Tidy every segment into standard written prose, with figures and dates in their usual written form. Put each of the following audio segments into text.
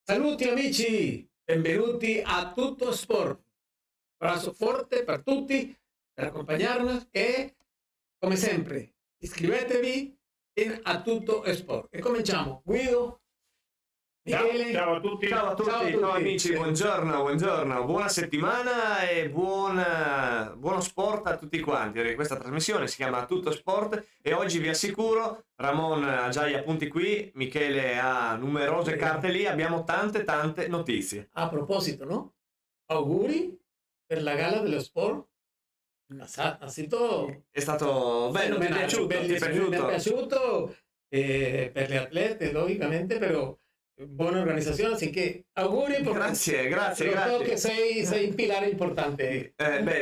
Saluti amici, benvenuti a Tutto Sport. Abrazo forte per tutti, per accompagnarnos e come sempre iscrivetevi a Tutto Sport. E cominciamo. Guido, Michele. Ciao a tutti. Ciao a tutti, ciao amici, buongiorno, buona settimana e buono sport a tutti quanti. Questa trasmissione si chiama Tutto Sport e oggi vi assicuro, Ramon ha già gli appunti qui, Michele ha numerose carte lì, abbiamo tante notizie. A proposito, no? Auguri per la gala dello sport. Ha stato È stato bello, ti è piaciuto? bellissimo, mi è piaciuto per le atlete, logicamente, però buona organizzazione, así que auguri. Grazie. So che sei un pilare importante.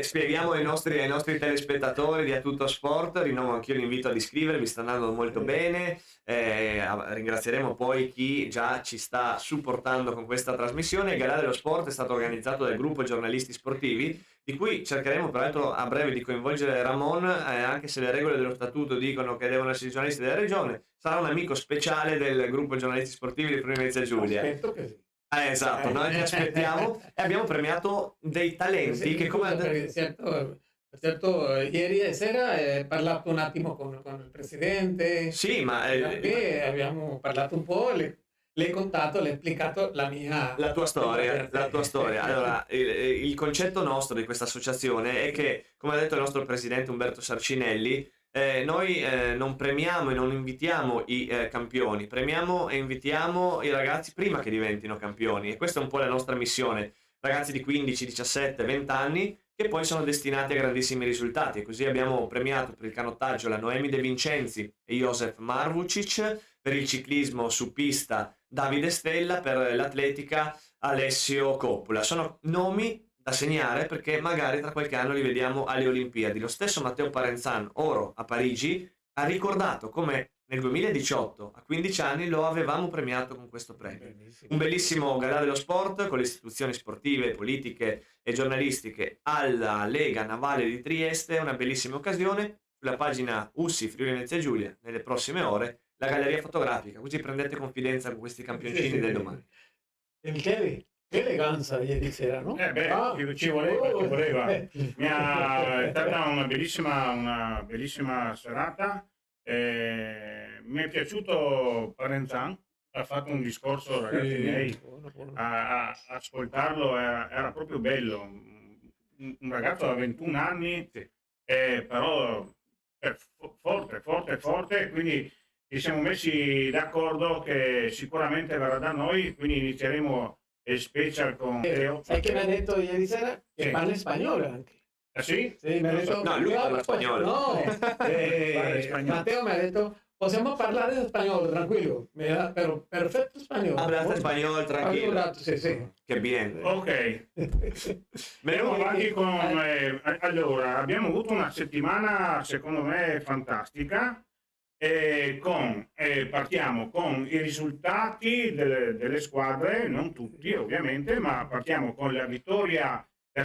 Spieghiamo ai nostri telespettatori di A Tutto Sport, rinnovo anch'io l'invito ad iscrivervi, sta andando molto bene, ringrazieremo poi chi già ci sta supportando con questa trasmissione. Il Galà dello Sport è stato organizzato dal gruppo giornalisti sportivi, di cui cercheremo peraltro a breve di coinvolgere Ramon, anche se le regole dello statuto dicono che devono essere i giornalisti della regione. Sarà un amico speciale del gruppo giornalisti sportivi di Friuli Venezia Giulia. Aspetto che sì. Esatto, noi ti aspettiamo e abbiamo premiato dei talenti che come... Certo, ieri sera ho parlato un attimo con il presidente. Sì, ma abbiamo parlato un po', le contato, le esplicato la tua storia. Allora, il concetto nostro di questa associazione è che, come ha detto il nostro presidente Umberto Sarcinelli, noi non premiamo e non invitiamo i campioni, premiamo e invitiamo i ragazzi prima che diventino campioni, e questa è un po' la nostra missione. Ragazzi di 15, 17, 20 anni che poi sono destinati a grandissimi risultati, e così abbiamo premiato per il canottaggio la Noemi De Vincenzi e Josef Marvucic, per il ciclismo su pista Davide Stella, per l'atletica Alessio Coppola. Sono nomi da segnare perché magari tra qualche anno li vediamo alle Olimpiadi. Lo stesso Matteo Parenzan, oro a Parigi, ha ricordato come nel 2018, a 15 anni, lo avevamo premiato con questo premio. Un bellissimo galà dello sport con le istituzioni sportive, politiche e giornalistiche alla Lega Navale di Trieste, una bellissima occasione. Sulla pagina USSI Friuli Venezia Giulia, nelle prossime ore, la galleria fotografica, così prendete confidenza con questi campioncini del domani. E Michele? Che eleganza ieri sera, no? Ci voleva. È stata una bellissima serata. Mi è piaciuto Parenzan, ha fatto un discorso, ragazzi miei, a ascoltarlo era proprio bello. Un ragazzo da 21 anni, però forte, quindi ci siamo messi d'accordo che sicuramente verrà da noi, quindi inizieremo il special con Teo. Sai che mi ha detto ieri sera? Che parla spagnolo anche. Ah sì? Sì, mi ha detto, no, lui parla spagnolo. No, Matteo mi ha detto, possiamo parlare in spagnolo, tranquillo. Pero perfetto spagnolo. Hablate spagnolo, tranquillo. Sì. Che bien. Ok. Andiamo avanti con... allora, abbiamo avuto una settimana, secondo me, fantastica. Partiamo con i risultati delle squadre, non tutti ovviamente, ma partiamo con la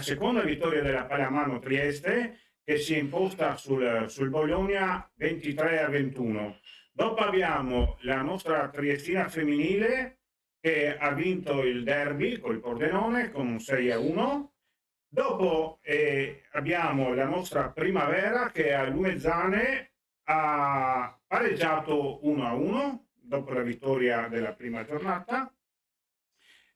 seconda vittoria della Pallamano Trieste, che si è imposta sul Bologna 23-21. Dopo abbiamo la nostra triestina femminile che ha vinto il derby col Pordenone con un 6-1. Dopo abbiamo la nostra Primavera che a Lumezzane ha pareggiato 1-1 dopo la vittoria della prima giornata.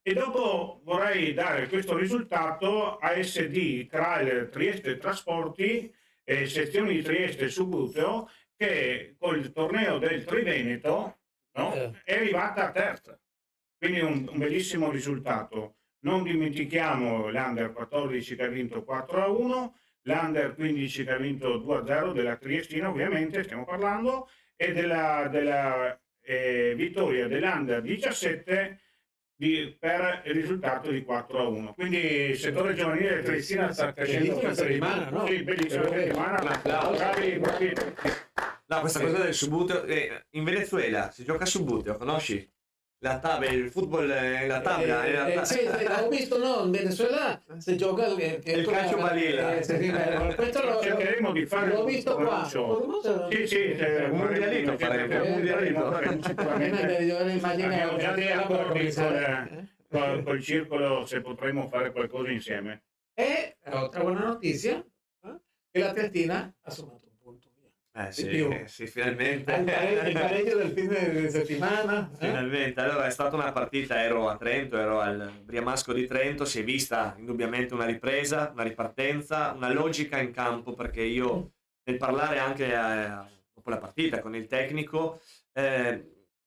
E dopo vorrei dare questo risultato a SD Trail Trieste Trasporti, sezione di Trieste Subuteo, che col torneo del Triveneto, no, è arrivata terza. Quindi un bellissimo risultato. Non dimentichiamo l'Under 14 che ha vinto 4-1, l'Under 15 che ha vinto 2-0 della Triestina, ovviamente stiamo parlando, e della vittoria dell'Under 17 per il risultato di 4-1. Quindi il settore giovanile del Triestina sta crescendo. Bellissima settimana, no? Sì, bellissima settimana. Un applauso. Bravi. No, questa cosa del Subuteo, in Venezuela si gioca a Subuteo, conosci? La tabla, il football, la tabla. Sì, ho visto, no, in Venezuela si gioca il calcio balilla. Questo cercheremo di fare. L'ho visto qua. Sì, un mundialito faremo. Abbiamo già dei accordi col circolo se potremmo fare qualcosa insieme. E altra buona notizia, che la Triestina ha sommato un punto. Sì, più. sì, finalmente. Il pareggio del fine settimana. Finalmente, allora è stata una partita, ero a Trento, ero al Briamasco di Trento, si è vista indubbiamente una ripresa, una ripartenza, una logica in campo, perché io nel parlare anche dopo la partita con il tecnico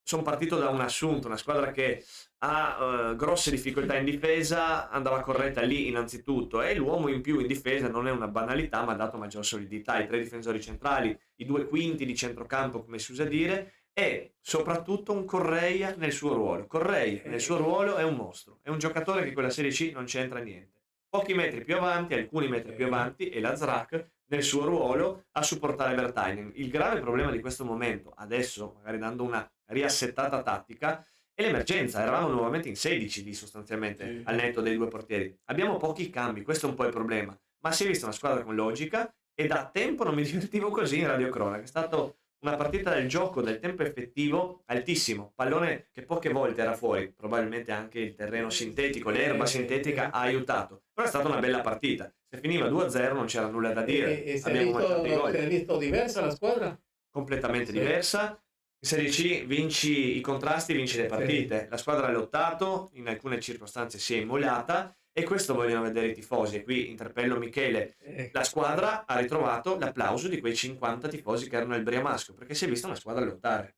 sono partito da un assunto, una squadra che ha grosse difficoltà in difesa, andava corretta lì innanzitutto, e l'uomo in più in difesa non è una banalità, ma ha dato maggior solidità, i 3 difensori centrali, i 2 quinti di centrocampo come si usa dire, e soprattutto un Correia nel suo ruolo. Correia nel suo ruolo è un mostro, è un giocatore che con la Serie C non c'entra niente. Pochi metri più avanti, alcuni metri più avanti, e la Zrak nel suo ruolo a supportare Vertainen. Il grave problema di questo momento, adesso magari dando una riassettata tattica, è l'emergenza. Eravamo nuovamente in 16 lì sostanzialmente al netto dei 2 portieri. Abbiamo pochi cambi, questo è un po' il problema, ma si è vista una squadra con logica, e da tempo non mi divertivo così in radiocronaca. È stata una partita del gioco, del tempo effettivo altissimo, pallone che poche volte era fuori, probabilmente anche il terreno sintetico, l'erba sintetica ha aiutato, però è stata una bella partita. Se finiva 2-0 non c'era nulla da dire. E Abbiamo marcato i gol. si è visto diversa la squadra? Completamente diversa. In Serie C vinci i contrasti, vinci le partite. La squadra ha lottato, in alcune circostanze si è immolata, e questo vogliono vedere i tifosi. E qui interpello Michele. La squadra ha ritrovato l'applauso di quei 50 tifosi che erano al Briamasco, perché si è vista una squadra lottare.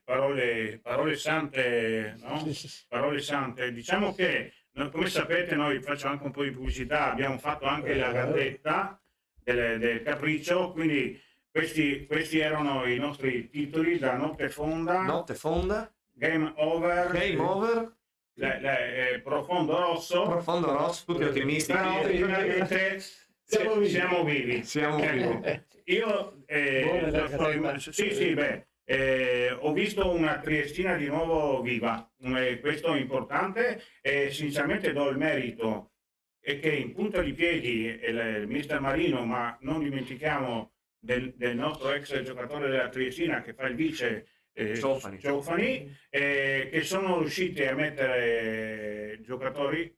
Parole sante, no? Parole sante. Diciamo che, come sapete, noi facciamo anche un po' di pubblicità, abbiamo fatto anche la gazzetta del Capriccio, quindi questi erano i nostri titoli da Notte Fonda, Game Over, Profondo Rosso, tutti ottimisti. Siamo vivi. Io ho visto una Triestina di nuovo viva, questo è importante, e sinceramente do il merito che in punta di piedi il mister Marino, ma non dimentichiamo del nostro ex giocatore della Triestina che fa il vice, Ciofani, che sono riusciti a mettere giocatori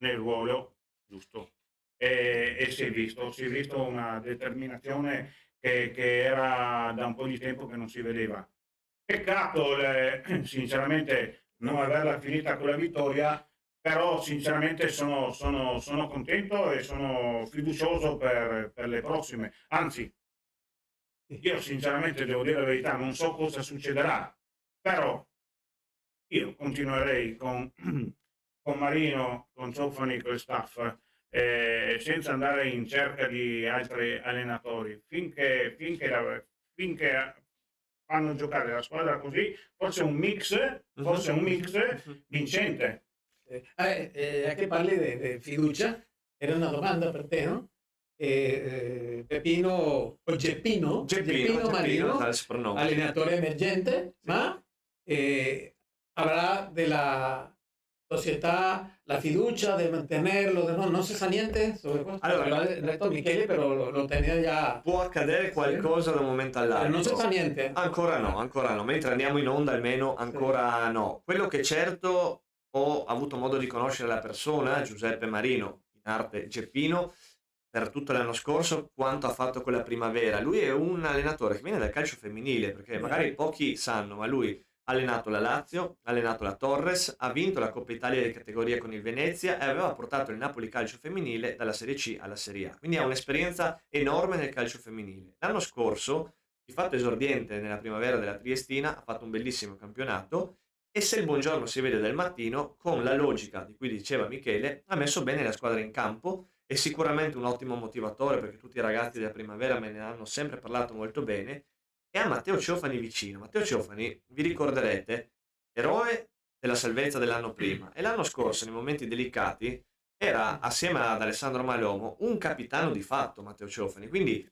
nel ruolo giusto, e si è visto una determinazione che era da un po' di tempo che non si vedeva. Peccato sinceramente non averla finita con la vittoria, però sinceramente sono contento e sono fiducioso per le prossime. Anzi, io sinceramente devo dire la verità, non so cosa succederà, però io continuerei con Marino, con Ciofani, con il staff, senza andare in cerca di altri allenatori, finché fanno giocare la squadra così, forse un mix vincente. Che parli di fiducia, era una domanda per te, no? Peppino o Geppino Marino, allenatore emergente, ma avrà della società la fiducia di mantenerlo, non si sa niente sobre questo. Allora, l'ha detto Michele, però lo teneva già. Può accadere qualcosa da un momento all'altro. Non si sa niente. Ancora no, mentre andiamo in onda almeno ancora no. Quello che certo, ho avuto modo di conoscere la persona, Giuseppe Marino, in arte Geppino, per tutto l'anno scorso, quanto ha fatto con la Primavera. Lui è un allenatore che viene dal calcio femminile, perché magari pochi sanno, ma lui ha allenato la Lazio, ha allenato la Torres, ha vinto la Coppa Italia di categoria con il Venezia e aveva portato il Napoli calcio femminile dalla Serie C alla Serie A. Quindi ha un'esperienza enorme nel calcio femminile. L'anno scorso, di fatto esordiente nella Primavera della Triestina, ha fatto un bellissimo campionato, e se il buongiorno si vede del mattino, con la logica di cui diceva Michele, ha messo bene la squadra in campo. È sicuramente un ottimo motivatore, perché tutti i ragazzi della Primavera me ne hanno sempre parlato molto bene, e a Matteo Ciofani vicino. Matteo Ciofani, vi ricorderete, eroe della salvezza dell'anno prima, e l'anno scorso nei momenti delicati era, assieme ad Alessandro Malomo, un capitano di fatto Matteo Ciofani, quindi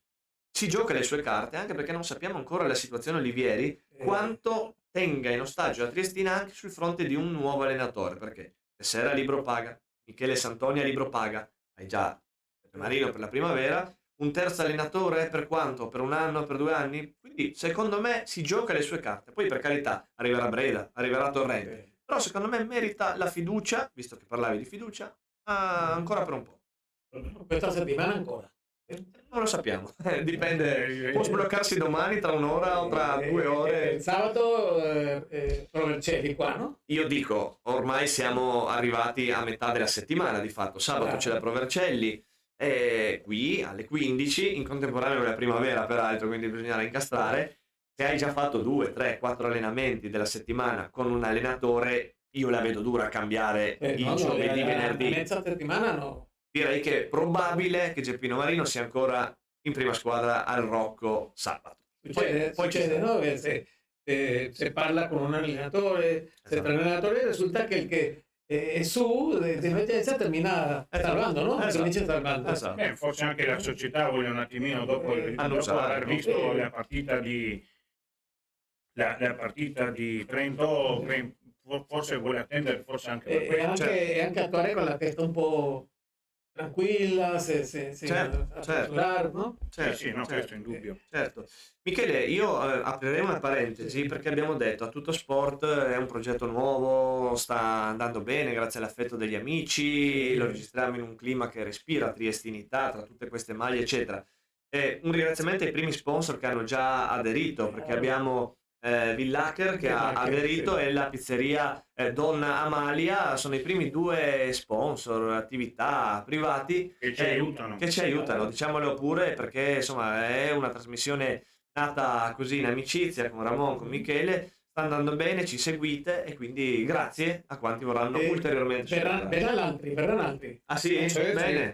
si gioca le sue carte, anche perché non sappiamo ancora la situazione Olivieri quanto tenga in ostaggio la Triestina anche sul fronte di un nuovo allenatore, perché Tessera libro paga, Michele Santonia libro paga, hai già Marino per la Primavera, un terzo allenatore per quanto? Per 1 anno, per 2 anni? Quindi secondo me si gioca le sue carte. Poi per carità arriverà Breda, arriverà Torrente, però secondo me merita la fiducia, visto che parlavi di fiducia, ancora per un po'. Questa settimana ancora. Non lo sappiamo, dipende, può sbloccarsi domani, tra un'ora o tra 2 ore. Il sabato Provercelli qua, no? Io dico, ormai siamo arrivati a metà della settimana di fatto, sabato c'è la Provercelli, qui alle 15, in contemporanea con la primavera peraltro, quindi bisognerà incastrare. Se hai già fatto 2, 3, 4 allenamenti della settimana con un allenatore, io la vedo dura a cambiare il giovedì, venerdì. Mezza settimana no. Direi che è probabile che Geppino Marino sia ancora in prima squadra al Rocco sabato. Succede, no? Se parla con un allenatore, se tra l'allenatore risulta che il che è su di emergenza termina salvando, no? Finisce salvando. Esatto. Forse anche la società vuole un attimino dopo aver visto la partita di Trento, forse vuole attendere, forse anche per questo. E anche attuare con la testa un po' tranquilla, no? Questo è indubbio. Certo. Michele, io aprirei una parentesi perché abbiamo detto a Tutto Sport è un progetto nuovo, sta andando bene grazie all'affetto degli amici, lo registriamo in un clima che respira triestinità tra tutte queste maglie, eccetera. Un ringraziamento ai primi sponsor che hanno già aderito, perché abbiamo Villacher che ha aderito e la pizzeria Donna Amalia, sono i primi 2 sponsor, attività privati che ci aiutano, diciamolo pure, perché insomma è una trasmissione nata così in amicizia con Ramon, con Michele, sta andando bene, ci seguite e quindi grazie a quanti vorranno ulteriormente verranno altri. Ah sì? Bene,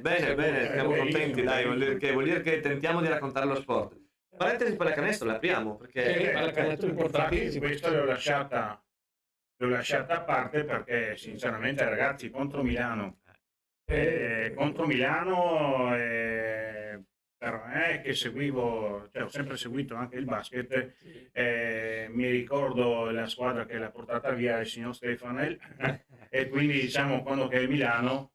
siamo contenti, dai, vuol dire che tentiamo di raccontare lo sport. Parentesi pallacanestro, la apriamo perché pallacanestro importante. Questa l'ho lasciata a parte perché sinceramente ragazzi contro Milano per me che seguivo, ho sempre seguito anche il basket, mi ricordo la squadra che l'ha portata via il signor Stefanel e quindi diciamo quando che è Milano,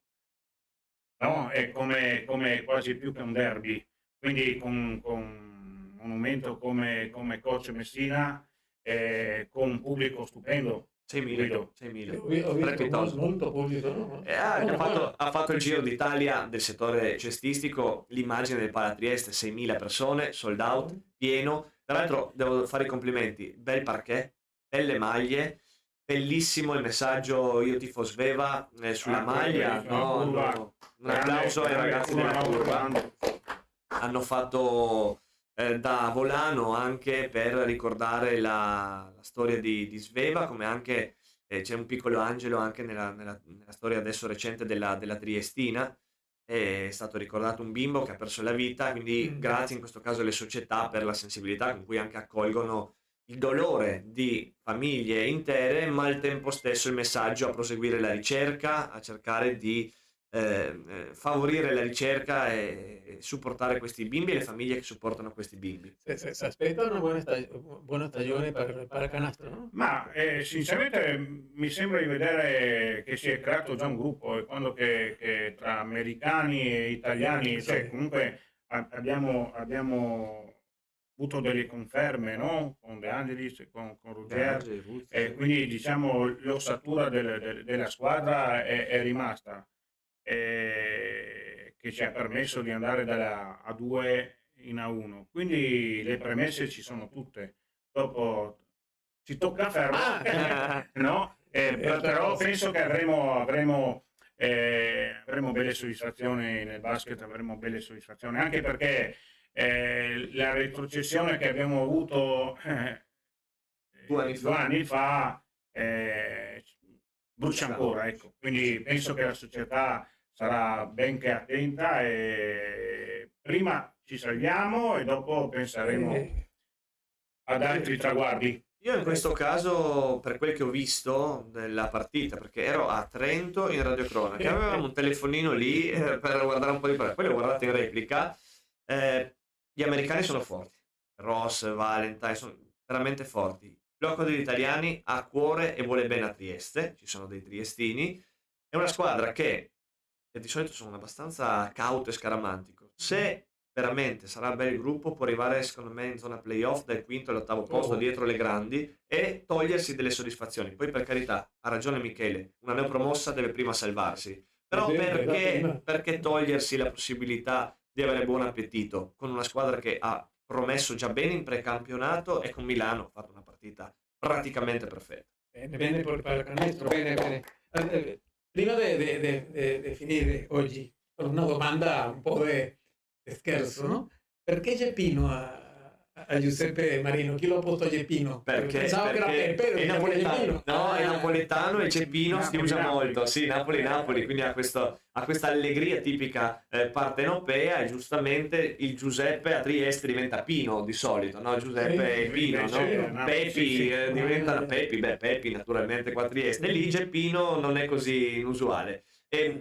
no? È come quasi più che un derby, quindi con monumento come coach Messina, con un pubblico stupendo. 6.000, strepitoso, molto pubblico, no? Ha fatto il Giro d'Italia del settore cestistico, l'immagine del Palatrieste, 6.000 persone, sold out, pieno. Tra l'altro devo fare i complimenti, bel parquet, belle maglie, bellissimo il messaggio "Io tifo Sveva" sulla maglia, un applauso ai ragazzi della curva. Hanno fatto da volano anche per ricordare la storia di Sveva, come anche c'è un piccolo angelo anche nella storia adesso recente della Triestina. È stato ricordato un bimbo che ha perso la vita, quindi grazie in questo caso alle società per la sensibilità con cui anche accolgono il dolore di famiglie intere, ma al tempo stesso il messaggio a proseguire la ricerca, a cercare di favorire la ricerca e supportare questi bimbi e le famiglie che supportano questi bimbi. Si aspetta una buona stagione per il pallacanestro, no? Ma sinceramente mi sembra di vedere che si è creato già un gruppo, e quando che tra americani e italiani, comunque abbiamo avuto delle conferme, no? Con De Angelis, con Ruggero, e quindi diciamo l'ossatura della squadra è rimasta. Che ci ha permesso di andare dalla A2 in A1, quindi le premesse ci sono tutte. Dopo ci tocca fermare, no? Però penso che avremo belle soddisfazioni nel basket, avremo belle soddisfazioni anche perché la retrocessione che abbiamo avuto 2 anni fa brucia ancora, ecco. Quindi penso che la società sarà ben che attenta e prima ci salviamo e dopo penseremo ad altri traguardi. Io in questo caso, per quel che ho visto della partita, perché ero a Trento in radiocronaca, avevamo un telefonino lì per guardare un po' di partita, poi l'ho guardato in replica, gli americani sono forti, Ross, Valentine, sono veramente forti. Il blocco degli italiani ha cuore e vuole bene a Trieste, ci sono dei triestini, è una squadra che di solito sono abbastanza cauto e scaramantico. Se veramente sarà un bel gruppo, può arrivare secondo me in zona playoff dal quinto all'ottavo posto Oh. dietro le grandi e togliersi delle soddisfazioni. Poi per carità, ha ragione Michele, una neopromossa deve prima salvarsi. Però perché togliersi la possibilità di avere buon appetito con una squadra che ha promesso già bene in precampionato e con Milano ha fatto una partita praticamente perfetta. Bene por pallacanestro, bene. Prima di finire oggi, con una domanda un po' di scherzo, no? Perché Geppino a Giuseppe Marino? Chi lo ha posto Geppino? Perché Pensavo che era Pepe, è napoletano, Geppino. no, è napoletano e Geppino si usa Napoli. molto, sì, Napoli, quindi ha questa allegria tipica partenopea e giustamente il Giuseppe a Trieste diventa Pino di solito, no? Giuseppe e Pino, invece, no? no, Pepi sì. diventano Pepi naturalmente qua a Trieste, lì Geppino non è così inusuale. E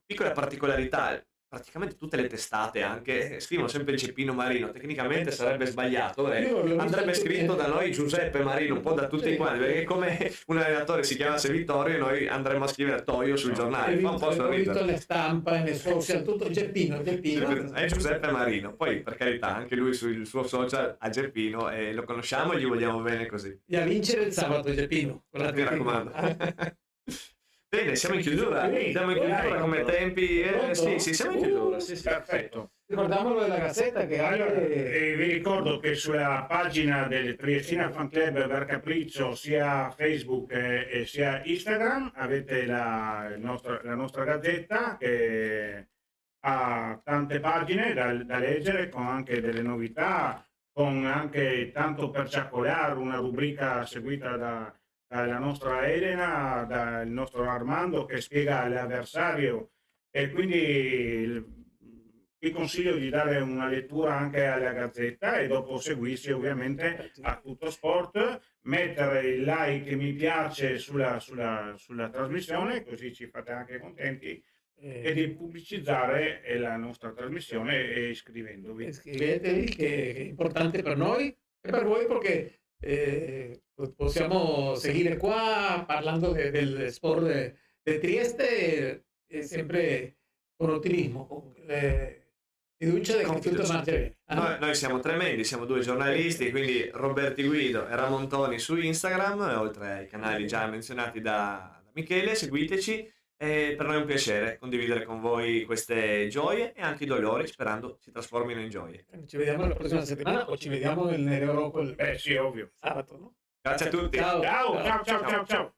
piccola particolarità, praticamente tutte le testate anche scrivono sempre Geppino Marino, tecnicamente sarebbe sbagliato, Io l'ho visto andrebbe tutti- scritto da noi Giuseppe Marino, un po' da tutti Sì. quanti, perché come un allenatore si chiamasse Vittorio noi andremo a scrivere Toio sul giornale, fa un po' Ho visto sorridere. le stampa, nei social, tutto Geppino. È Giuseppe Marino, poi per carità anche lui sul suo social ha Geppino e lo conosciamo e gli vogliamo bene così. E a vincere il sabato Geppino. Con la Mi raccomando. Bene, siamo in chiusura, Sì, siamo in chiusura dai. come tempi. Pronto? Sì, siamo in chiusura. Sì. Perfetto. Ricordiamolo della Gazzetta che Allora, anche... vi ricordo che sulla pagina del Triestina Fan Club per Capriccio, sia Facebook e sia Instagram, avete la nostra gazzetta che ha tante pagine da leggere, con anche delle novità, con anche tanto per ciaccolare, una rubrica seguita dalla nostra Elena, dal nostro Armando che spiega l'avversario, e quindi vi consiglio di dare una lettura anche alla Gazzetta e dopo seguirci ovviamente a Tutto Sport, mettere il like e mi piace sulla trasmissione, così ci fate anche contenti, e di pubblicizzare la nostra trasmissione iscrivendovi. Scrivetevi che è importante per noi e per voi perché possiamo seguire qua parlando del sport di Trieste sempre con ottimismo, con fiducia di che tutto marcia bene. Noi siamo tremendi, siamo due giornalisti, quindi Roberti Guido e Ramontoni su Instagram, oltre ai canali già menzionati da Michele, seguiteci. E per noi è un piacere condividere con voi queste gioie e anche i dolori, sperando si trasformino in gioie. Ci vediamo la prossima settimana o ci vediamo nel Nero col Sì, ovvio. sabato, no? Grazie a tutti. Ciao. Ciao.